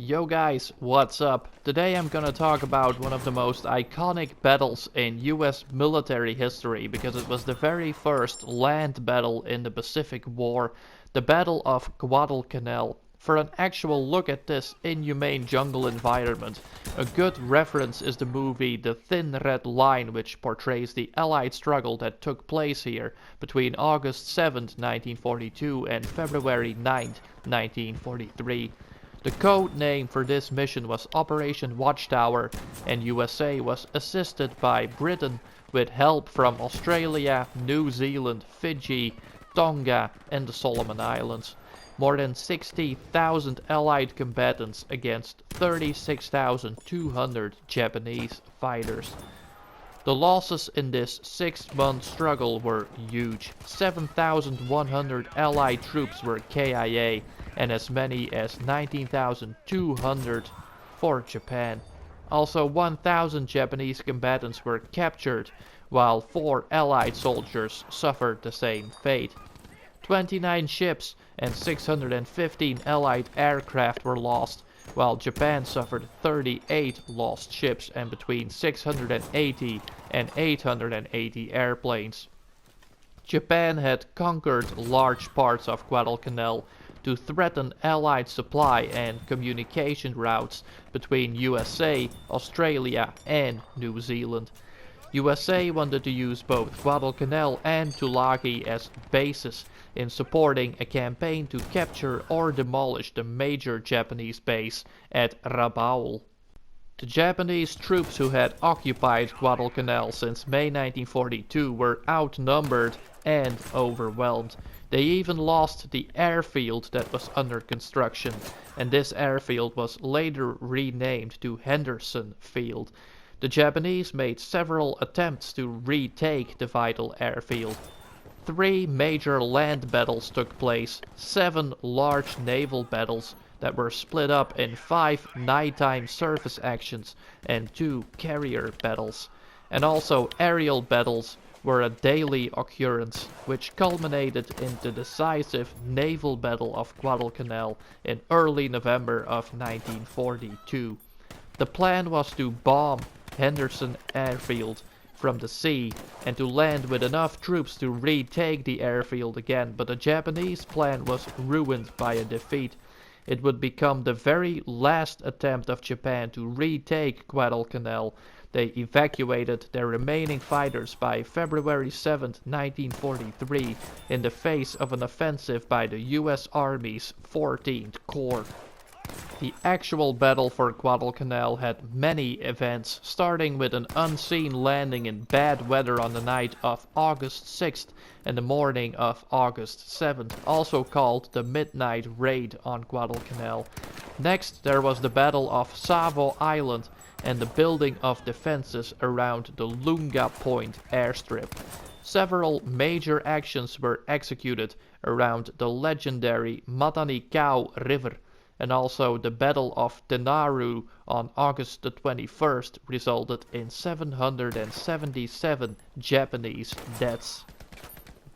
Yo guys, what's up? Today I'm gonna talk about one of the most iconic battles in US military history because it was the very first land battle in the Pacific War, the Battle of Guadalcanal. For an actual look at this inhumane jungle environment, a good reference is the movie The Thin Red Line, which portrays the Allied struggle that took place here between August 7, 1942 and February 9, 1943. The code name for this mission was Operation Watchtower, and USA was assisted by Britain with help from Australia, New Zealand, Fiji, Tonga and the Solomon Islands. More than 60,000 Allied combatants against 36,200 Japanese fighters. The losses in this 6-month struggle were huge. 7,100 Allied troops were KIA and as many as 19,200 for Japan. Also 1,000 Japanese combatants were captured, while 4 Allied soldiers suffered the same fate. 29 ships and 615 Allied aircraft were lost, while Japan suffered 38 lost ships and between 680 and 880 airplanes. Japan had conquered large parts of Guadalcanal to threaten Allied supply and communication routes between USA, Australia and New Zealand. USA wanted to use both Guadalcanal and Tulagi as bases in supporting a campaign to capture or demolish the major Japanese base at Rabaul. The Japanese troops who had occupied Guadalcanal since May 1942 were outnumbered and overwhelmed. They even lost the airfield that was under construction, and this airfield was later renamed to Henderson Field. The Japanese made several attempts to retake the vital airfield. 3 major land battles took place, 7 large naval battles that were split up in 5 nighttime surface actions and 2 carrier battles. And also aerial battles were a daily occurrence, which culminated in the decisive naval Battle of Guadalcanal in early November of 1942. The plan was to bomb Henderson Airfield from the sea and to land with enough troops to retake the airfield again, but the Japanese plan was ruined by a defeat. It would become the very last attempt of Japan to retake Guadalcanal. They evacuated their remaining fighters by February 7, 1943 in the face of an offensive by the US Army's 14th Corps. The actual battle for Guadalcanal had many events, starting with an unseen landing in bad weather on the night of August 6th and the morning of August 7th, also called the Midnight Raid on Guadalcanal. Next there was the Battle of Savo Island and the building of defenses around the Lunga Point airstrip. Several major actions were executed around the legendary Matanikau River, and also the Battle of Tenaru on August the 21st resulted in 777 Japanese deaths.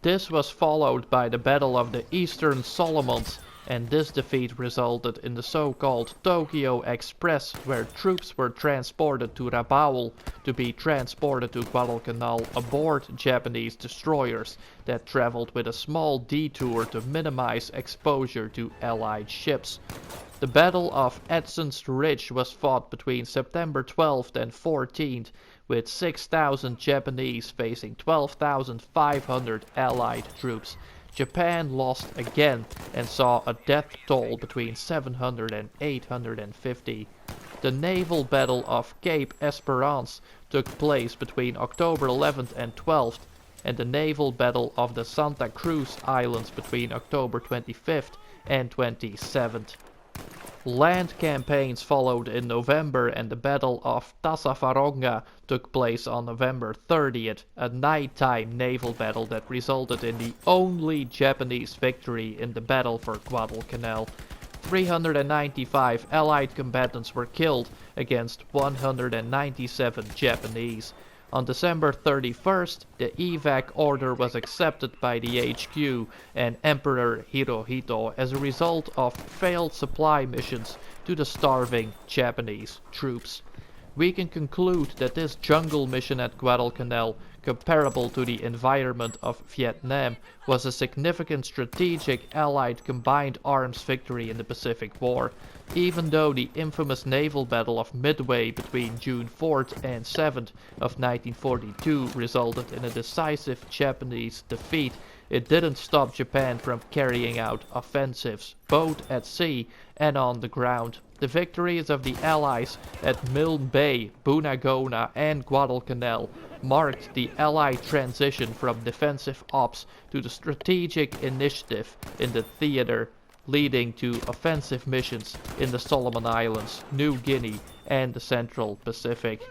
This was followed by the Battle of the Eastern Solomons, and this defeat resulted in the so-called Tokyo Express, where troops were transported to Rabaul to be transported to Guadalcanal aboard Japanese destroyers that traveled with a small detour to minimize exposure to Allied ships. The Battle of Edson's Ridge was fought between September 12th and 14th, with 6,000 Japanese facing 12,500 Allied troops. Japan lost again and saw a death toll between 700 and 850. The naval Battle of Cape Esperance took place between October 11th and 12th, and the naval Battle of the Santa Cruz Islands between October 25th and 27th. Land campaigns followed in November, and the Battle of Tassafaronga took place on November 30th, a nighttime naval battle that resulted in the only Japanese victory in the battle for Guadalcanal. 395 Allied combatants were killed against 197 Japanese. On December 31st, the evac order was accepted by the HQ and Emperor Hirohito as a result of failed supply missions to the starving Japanese troops. We can conclude that this jungle mission at Guadalcanal, comparable to the environment of Vietnam, was a significant strategic Allied combined arms victory in the Pacific War, even though the infamous naval battle of Midway between June 4th and 7th of 1942 resulted in a decisive Japanese defeat. It didn't stop Japan from carrying out offensives, both at sea and on the ground. The victories of the Allies at Milne Bay, Bunagona and Guadalcanal marked the Allied transition from defensive ops to the strategic initiative in the theater, leading to offensive missions in the Solomon Islands, New Guinea and the Central Pacific.